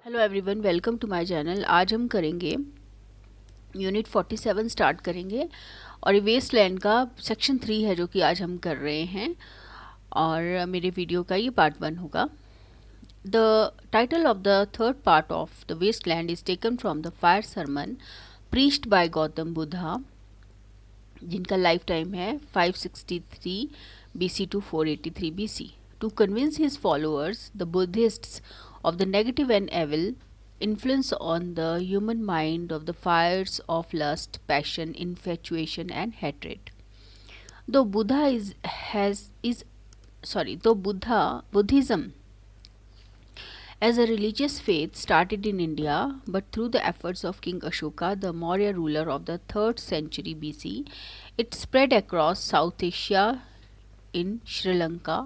Hello everyone, welcome to my channel. आज हम करेंगे यूनिट 47 स्टार्ट करेंगे और ये वेस्टलैंड का सेक्शन 3 है जो कि आज हम कर रहे हैं और मेरे वीडियो का ये पार्ट 1 होगा। The title of the third part of the Waste Land is taken from the Fire Sermon preached by Gautam Buddha, जिनका लाइफ टाइम है 563 BC to 483 BC. To convince his followers, the Buddhists, of the negative and evil influence on the human mind of the fires of lust, passion, infatuation, and hatred. Though Buddha Buddhism as a religious faith started in India, but through the efforts of King Ashoka, the Maurya ruler of the 3rd century BC, it spread across South Asia in Sri Lanka,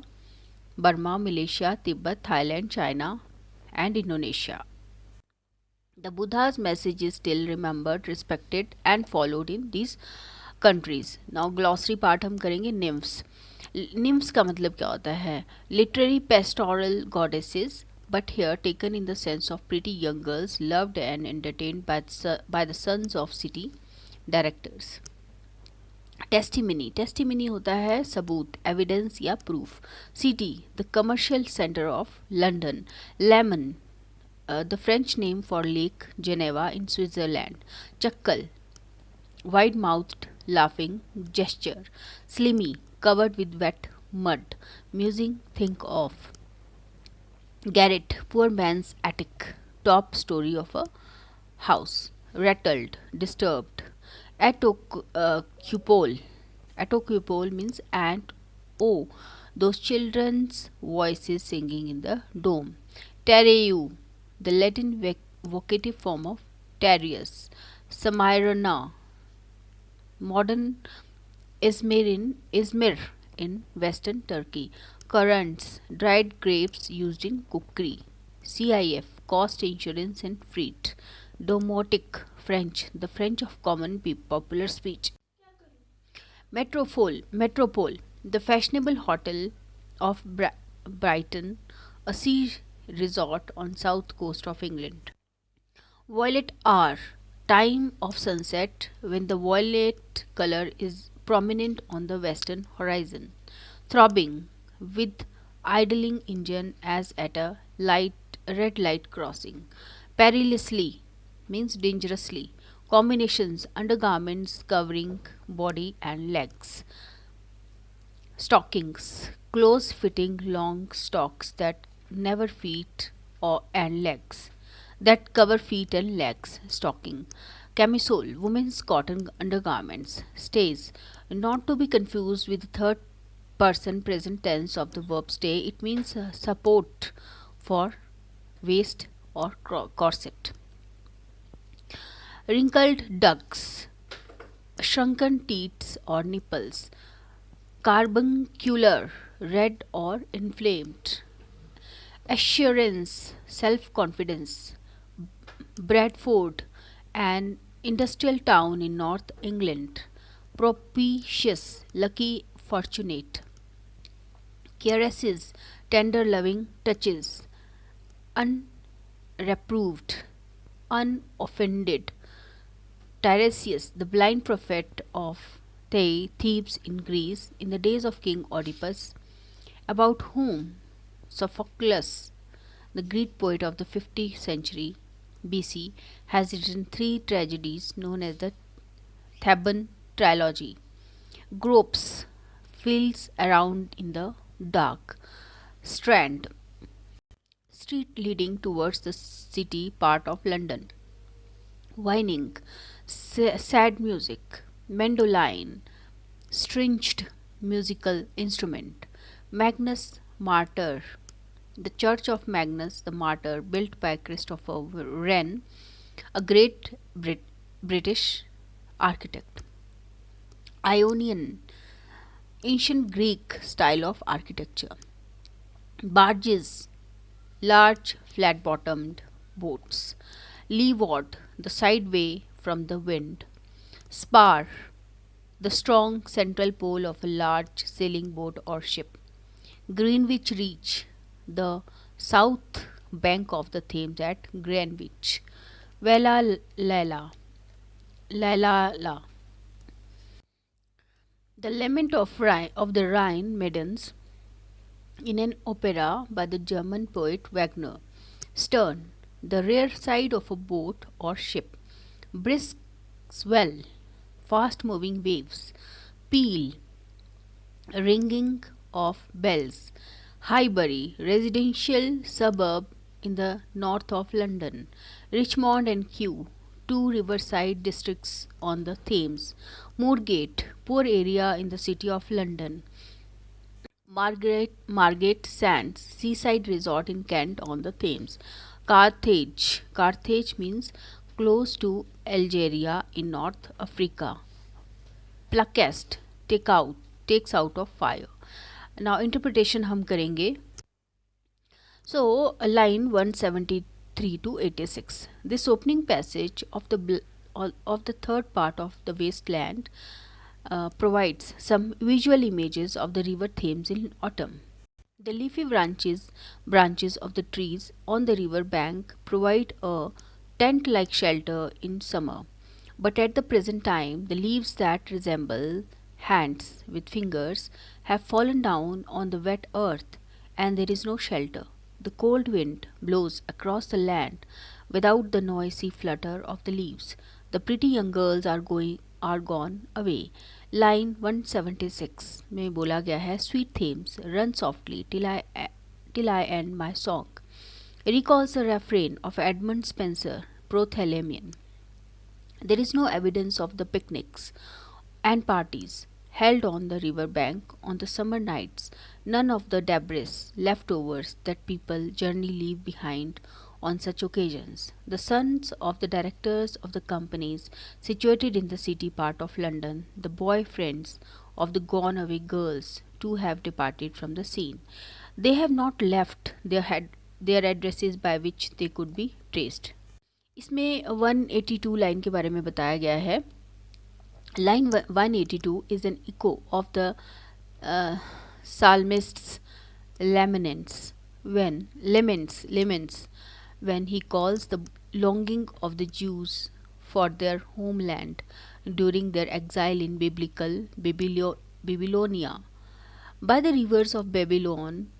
Burma, Malaysia, Tibet, Thailand, China, and Indonesia. The Buddha's message is still remembered, respected, and followed in these countries. Now glossary part हम करेंगे nymphs. Nymphs का मतलब क्या होता है? Literary pastoral goddesses, but here taken in the sense of pretty young girls loved and entertained by the sons of city directors. Testimony होता है सबूत, एविडेंस या proof. City, the commercial centre of London. Leman, the French name for lake Geneva in Switzerland. Chuckle, wide mouthed laughing gesture. Slimy, covered with wet mud. Musing, think of. Garret, poor man's attic, top storey of a house. rattled, disturbed. Atocupole means ant. Oh, those children's voices singing in the dome. Tereu, the Latin vocative form of Terius. Smyrna, modern Izmir in western Turkey. Currants, dried grapes used in cookery. CIF, cost, insurance and freight. Domotic, French, the French of common popular speech. Metropole, the fashionable hotel of Brighton, a sea resort on south coast of England. Violet hour, time of sunset when the violet color is prominent on the western horizon. Throbbing, with idling engine as at a red light crossing. Perilously, means dangerously. Combinations, undergarments covering body and legs. Stockings, close fitting long stocks that never feet and legs, that cover feet and legs. Stocking. Camisole, women's cotton undergarments. Stays, not to be confused with the third person present tense of the verb stay. It means support for waist or corset. Wrinkled ducts, shrunken teats or nipples. Carbuncular, red or inflamed. Assurance, self-confidence. Bradford, an industrial town in North England. Propitious, lucky, fortunate. Caresses, tender loving touches. Unreproved, unoffended. Tiresias, the blind prophet of Thebes in Greece in the days of King Oedipus, about whom Sophocles, the Greek poet of the 5th century BC, has written 3 tragedies known as the Theban trilogy. Gropes, feels around in the dark. Strand, street leading towards the city part of London. Whining, sad music. Mandoline, stringed musical instrument. Magnus Martyr, the Church of Magnus the Martyr, built by Christopher Wren, a great British architect. Ionian, ancient Greek style of architecture. Barges, large flat-bottomed boats. Leeward, the side way from the wind. Spar, the strong central pole of a large sailing boat or ship. Greenwich Reach, the south bank of the Thames at Greenwich. Vella Lala, Lala La. The Lament of the Rhine Maidens in an opera by the German poet Wagner. Stern, the rear side of a boat or ship. Brisk swell, fast moving waves. Peal, ringing of bells. Highbury, residential suburb in the north of London. Richmond and Kew, two riverside districts on the Thames. Moorgate, poor area in the city of London. Margate Sands, seaside resort in Kent on the Thames. Carthage. Carthage means close to Algeria in North Africa. Pluckest, take out, takes out of fire. Now interpretation हम करेंगे. So line 173 to 86. This opening passage of the third part of the Wasteland provides some visual images of the river Thames in autumn. The leafy branches of the trees on the river bank provide a tent like shelter in summer, but at the present time the leaves that resemble hands with fingers have fallen down on the wet earth, and there is no shelter. The cold wind blows across the land without the noisy flutter of the leaves. The pretty young girls are gone away. Line 176 में बोला गया है, Sweet Thames, run softly till I end my song. Recalls the refrain of Edmund Spenser, Prothelemian. There is no evidence of the picnics and parties held on the river bank on the summer nights, none of the debris leftovers that people generally leave behind on such occasions. The sons of the directors of the companies situated in the city part of London, the boy friends of the gone away girls, too have departed from the scene. They have not left their addresses by which they could be traced. इसमें 182 line के बारे में बताया गया है. Line 182 is an echo of the psalmist's laments when he calls the longing of the Jews for their homeland during their exile in biblical Babylonia. By the rivers of Babylon,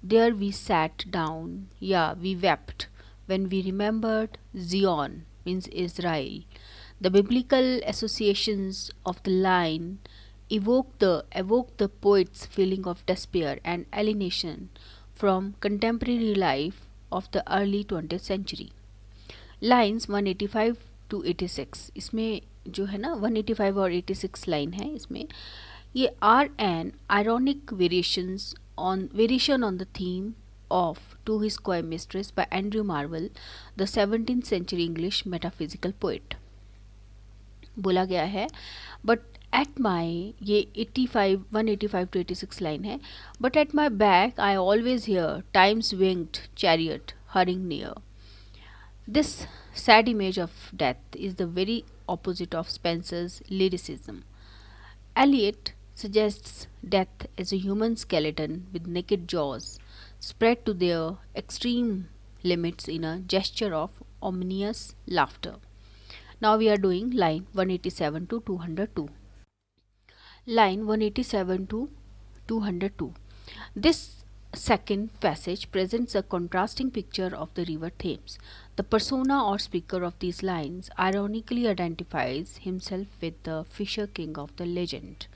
there we sat down, we wept when we remembered Zion, means Israel. The biblical associations of the line evoke the poet's feeling of despair and alienation from contemporary life of the early 20th century. Lines 185 to 86, इसमें जो है ना 185 और 86 line है, इसमें ये are an ironic variation on the theme of To His Coy Mistress by Andrew Marvell, the 17th century English metaphysical poet. बोला गया है, बट एट माई ये 185 to 86 लाइन है. But at my back I always here times winged chariot hurrying near. This sad image of death is the very opposite of Spenser's lyricism. Eliot suggests death as a human skeleton with naked jaws spread to their extreme limits in a gesture of ominous laughter. Now we are doing line 187 to 202. Line 187 to 202. This second passage presents a contrasting picture of the river Thames. The persona or speaker of these lines ironically identifies himself with the fisher king of the legend.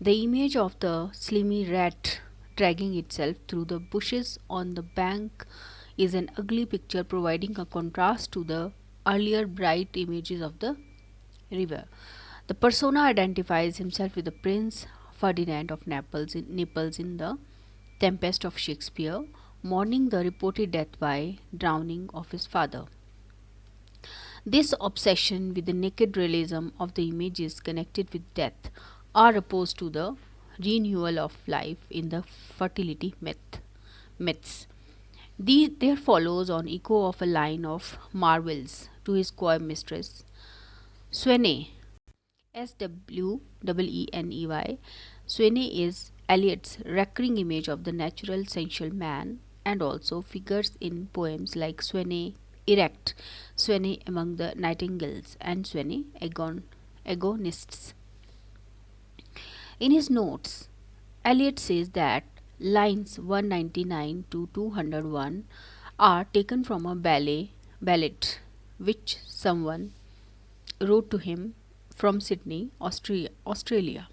The image of the slimy rat dragging itself through the bushes on the bank is an ugly picture providing a contrast to the earlier bright images of the river. The persona identifies himself with the Prince Ferdinand of Naples in the Tempest of Shakespeare, mourning the reported death by drowning of his father. This obsession with the naked realism of the images connected with death are opposed to the renewal of life in the fertility myths. There follows on echo of a line of Marvell's To His Coy Mistress, Swene, Sweney. Swene is Eliot's recurring image of the natural sensual man and also figures in poems like Swene erect, Swene among the nightingales, and Swene agonists. In his notes, Eliot says that lines 199 to 201 are taken from a ballad which someone wrote to him from Sydney, Australia.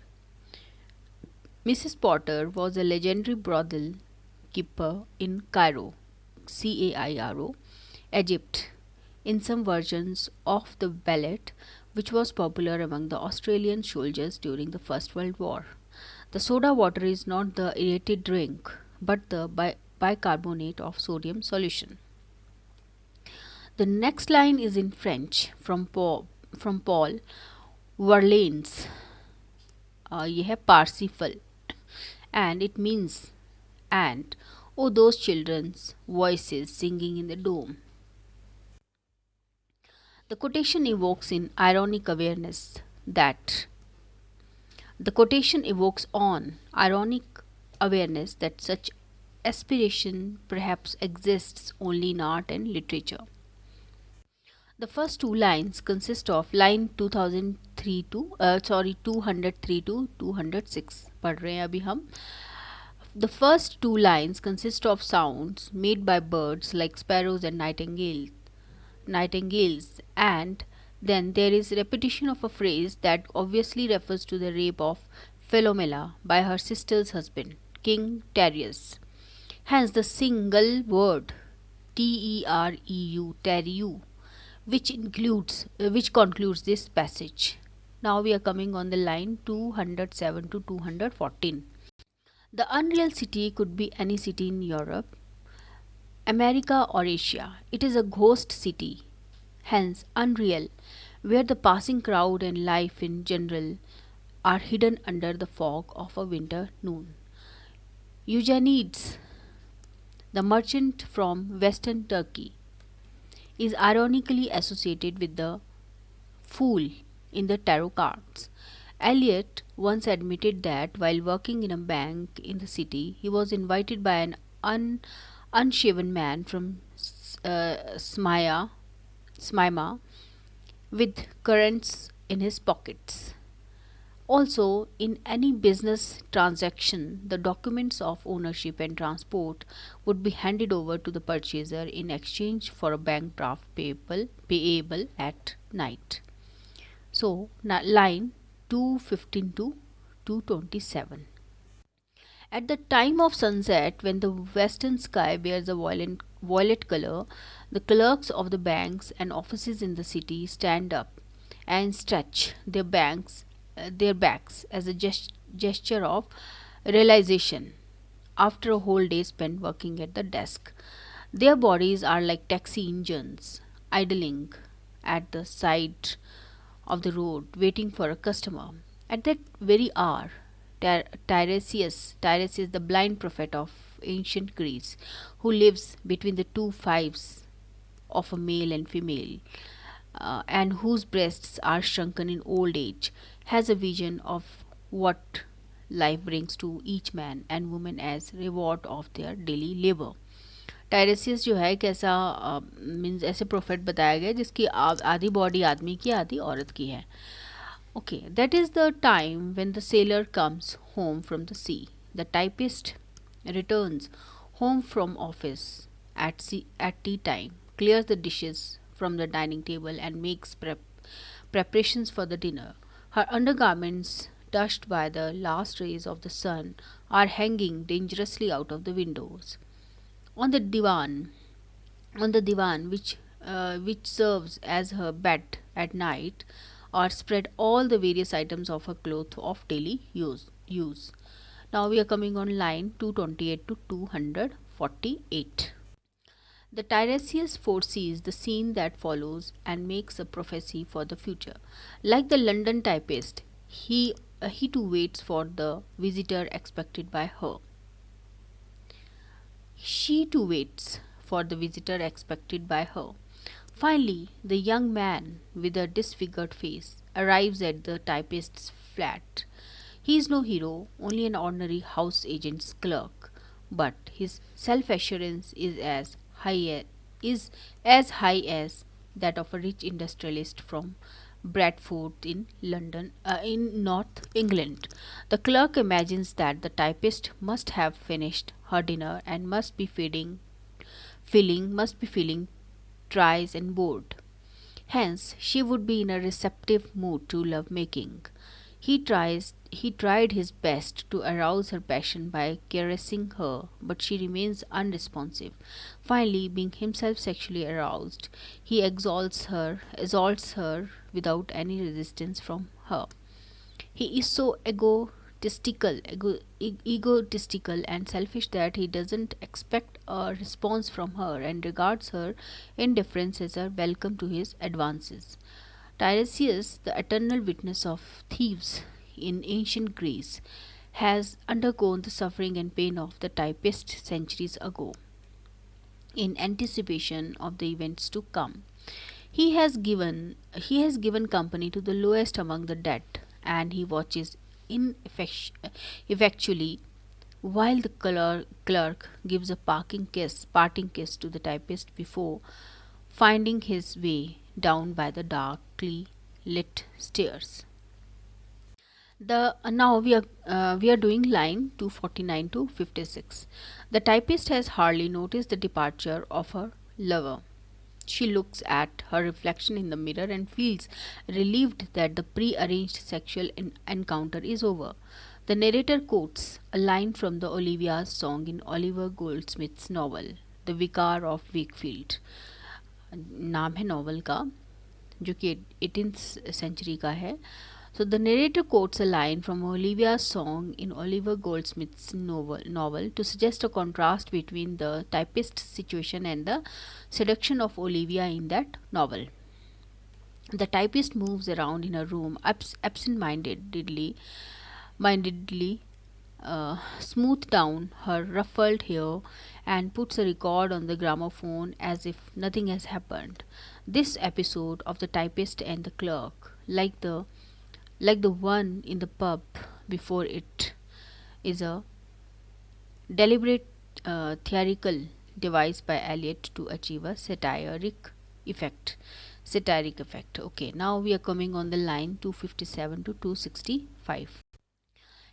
Mrs. Potter was a legendary brothel keeper in Cairo, Egypt. In some versions of the ballad, which was popular among the Australian soldiers during the First World War. The soda water is not the aerated drink, but the bicarbonate of sodium solution. The next line is in French from Paul Verlaine's. यह है पारसीफल and it means and oh those children's voices singing in the dome. The quotation evokes in ironic awareness that the quotation evokes on ironic awareness that such aspiration perhaps exists only in art and literature. The first two lines consist of line 203 to 206 पढ़ रहे हैं अभी हम. The first two lines consist of sounds made by birds like sparrows and nightingales, and then there is repetition of a phrase that obviously refers to the rape of Philomela by her sister's husband, King Darius. Hence the single word Tereu, which concludes this passage. Now we are coming on the line 207 to 214. The unreal city could be any city in Europe, America or Asia. It is a ghost city, hence unreal, where the passing crowd and life in general are hidden under the fog of a winter noon. Eugenides, the merchant from western Turkey, is ironically associated with the fool in the tarot cards. Eliot once admitted that while working in a bank in the city, he was invited by an unshaven man from Smyrna with currants in his pockets. Also, in any business transaction, the documents of ownership and transport would be handed over to the purchaser in exchange for a bank draft payable at night. So, line 215 to 227. At the time of sunset, when the western sky bears a violet color, the clerks of the banks and offices in the city stand up and stretch their backs as a gesture of realization after a whole day spent working at the desk. Their bodies are like taxi engines idling at the side of the road waiting for a customer. At that very hour, Tiresias, the blind prophet of ancient Greece, who lives between the two fives of a male and female, and whose breasts are shrunken in old age, has a vision of what life brings to each man and woman as reward of their daily labor. टायरेसियस जो है एक ऐसा means ऐसे prophet बताया गया जिसकी आधी body आदमी की आधी औरत की है. Okay, that is the time when the sailor comes home from the sea. The typist returns home from office at tea time, clears the dishes from the dining table and makes preparations for the dinner. Her undergarments, touched by the last rays of the sun, are hanging dangerously out of the windows. On the divan which serves as her bed at night, are spread all the various items of her clothes of daily use. Now we are coming on line 228 to 248. The Tiresias foresees the scene that follows and makes a prophecy for the future. Like the London typist, he too waits for the visitor expected by her. She too waits for the visitor expected by her. Finally, the young man with a disfigured face arrives at the typist's flat. He is no hero, only an ordinary house agent's clerk, but his self-assurance is as high as that of a rich industrialist from Bradford in in North England. The clerk imagines that the typist must have finished her dinner and must be feeling tries and bored. Hence, she would be in a receptive mood to love making. He tried his best to arouse her passion by caressing her, but she remains unresponsive. Finally, being himself sexually aroused, he exalts her without any resistance from her. He is so egotistical and selfish that he doesn't expect a response from her and regards her indifference as a welcome to his advances. Tiresias, the eternal witness of thieves in ancient Greece, has undergone the suffering and pain of the typist centuries ago in anticipation of the events to come. He has given company to the lowest among the dead, and he watches effectually while the clerk gives a parting kiss to the typist before finding his way down by the darkly lit stairs. The now we are doing line 249 to 56. The typist has hardly noticed the departure of her lover. She looks at her reflection in the mirror and feels relieved that the pre-arranged sexual encounter is over. The narrator quotes a line from the Olivia's song in Oliver Goldsmith's novel The Vicar of Wakefield. नाम है novel का, जो कि 18th century का है. So the narrator quotes a line from Olivia's song in Oliver Goldsmith's novel to suggest a contrast between the typist's situation and the seduction of Olivia in that novel. The typist moves around in a room mindedly smooth down her ruffled hair and puts a record on the gramophone as if nothing has happened. This episode of the typist and the clerk, like the one in the pub before it, is a deliberate theatrical device by Eliot to achieve a effect. Satiric effect. Okay, now we are coming on the line 257 to 265.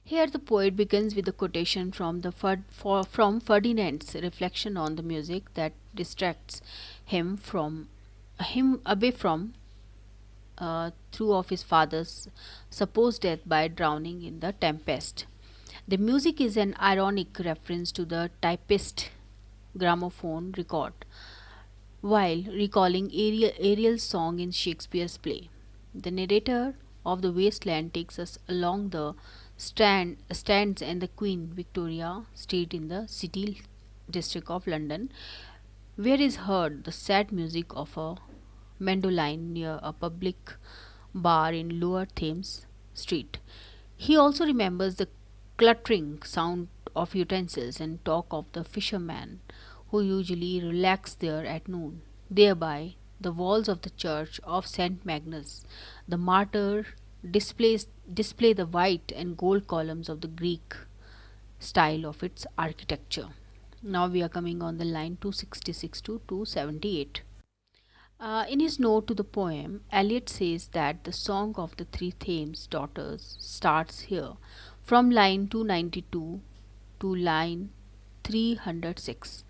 Here the poet begins with a quotation from from Ferdinand's reflection on the music that distracts him away from through of his father's supposed death by drowning in the tempest. The music is an ironic reference to the typist gramophone record, while recalling Ariel's song in Shakespeare's play. The narrator of the Wasteland takes us along the stands and the Queen Victoria Street in the City district of London, where is heard the sad music of a mandolin near a public bar in Lower Thames Street. He also remembers the cluttering sound of utensils and talk of the fishermen who usually relax there at noon. Thereby, the walls of the church of St. Magnus, the martyr, display the white and gold columns of the Greek style of its architecture. Now we are coming on the line 266 to 278. In his note to the poem, Eliot says that the Song of the Three Thames Daughters starts here, from line 292 to line 306.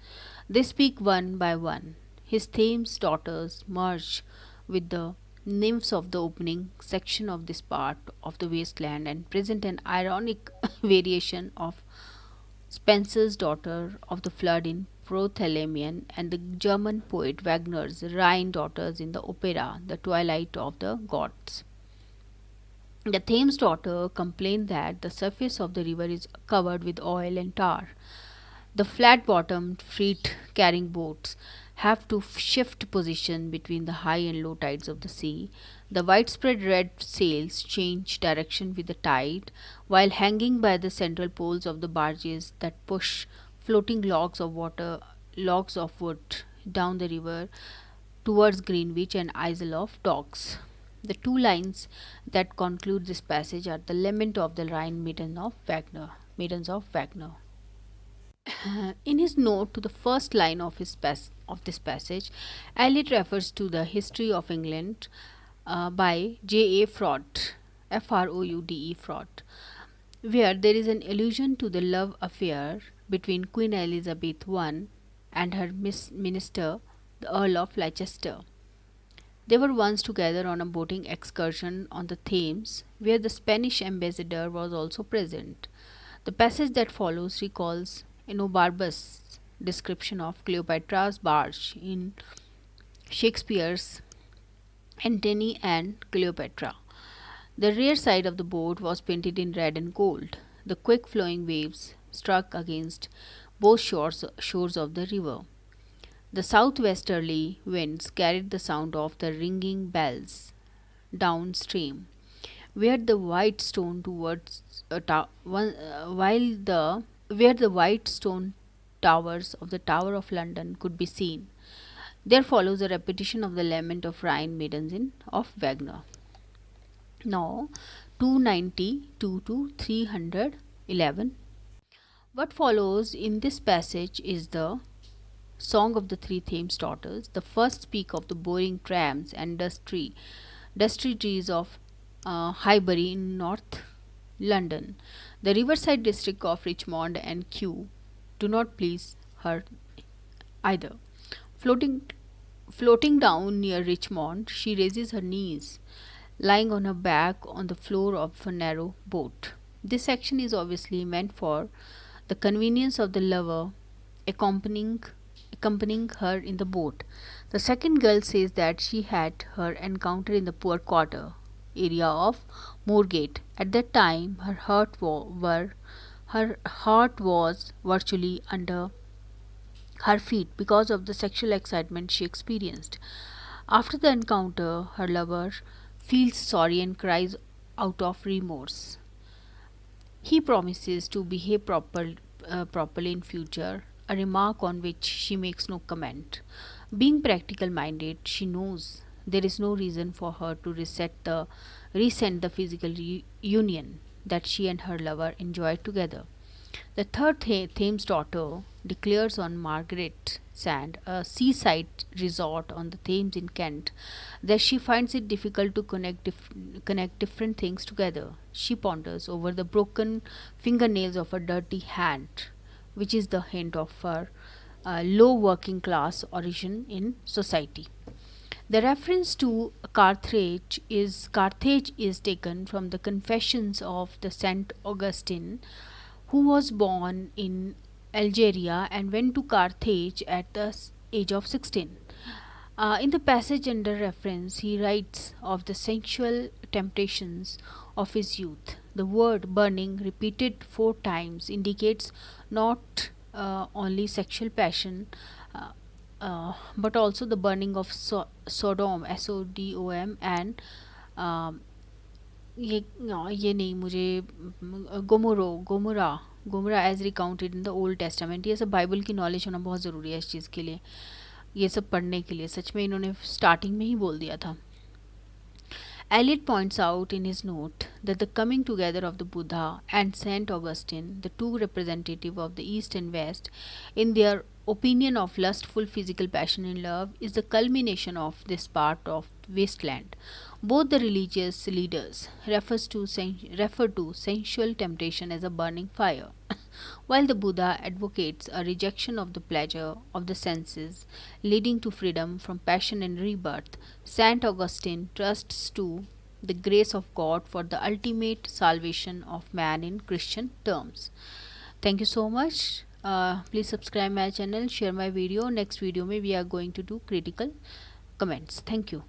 They speak one by one. His Thames daughters merge with the nymphs of the opening section of this part of the wasteland and present an ironic variation of Spenser's Daughter of the Flood in Prothelemian and the German poet Wagner's Rhine daughters in the opera The Twilight of the Gods. The Thames daughter complained that the surface of the river is covered with oil and tar. The flat bottomed freight carrying boats have to shift position between the high and low tides of the sea. The widespread red sails change direction with the tide, while hanging by the central poles of the barges that push floating logs of wood down the river towards Greenwich and Isle of Dogs. The two lines that conclude this passage are the Lament of the Rhine Maidens of Wagner. In his note to the first line of of this passage, Eliot refers to the history of England by J. A. Froude, Froude, Froude, where there is an allusion to the love affair between Queen Elizabeth I and her minister, the Earl of Leicester. They were once together on a boating excursion on the Thames, where the Spanish ambassador was also present. The passage that follows recalls Enobarbius' description of Cleopatra's barge in Shakespeare's Antony and Cleopatra. The rear side of the boat was painted in red and gold. The quick flowing waves struck against both shores of the river. The southwesterly winds carried the sound of the ringing bells downstream, where the white stone towards while the where the white stone towers of the Tower of London could be seen. There follows a repetition of the lament of Rhine maidens in of Wagner. Now, 292 to 311. What follows in this passage is the Song of the Three Thames Daughters. The first speak of the boring trams and dusty trees of Highbury in North London. The riverside district of Richmond and Kew do not please her either. Floating, floating down near Richmond, she raises her knees, lying on her back on the floor of a narrow boat. This section is obviously meant for the convenience of the lover accompanying her in the boat. The second girl says that she had her encounter in the poor quarter area of Moorgate. At that time, her heart was virtually under her feet because of the sexual excitement she experienced. After the encounter, her lover feels sorry and cries out of remorse. He promises to behave properly in future, a remark on which she makes no comment. Being practical minded, she knows there is no reason for her to resent the physical union that she and her lover enjoyed together. The third Thames daughter declares on Margaret Sand, a seaside resort on the Thames in Kent, that she finds it difficult to connect different things together. She ponders over the broken fingernails of a dirty hand, which is the hint of her low working class origin in society. The reference to Carthage is taken from the Confessions of the Saint Augustine, who was born in Algeria and went to Carthage at the age of 16. In the passage under reference, he writes of the sensual temptations of his youth. The word burning, repeated 4 times, indicates not only sexual passion but also the burning of Sodom, Sodom, and ये नहीं मुझे Gomorrah as recounted in the Old Testament. ये सब Bible की knowledge होना बहुत ज़रूरी है इस चीज़ के लिए, ये सब पढ़ने के लिए. सच में इन्होंने स्टार्टिंग में ही बोल दिया था. Eliot points out in his note that the coming together of the Buddha and Saint Augustine, the two representatives of the East and West, in their opinion of lustful physical passion in love, is the culmination of this part of Wasteland. Both the religious leaders refer to sensual temptation as a burning fire, while the Buddha advocates a rejection of the pleasure of the senses, leading to freedom from passion and rebirth. Saint Augustine trusts to the grace of God for the ultimate salvation of man in Christian terms. Thank you so much. Please subscribe my channel, share my video. Next video, we are going to do critical comments. Thank you.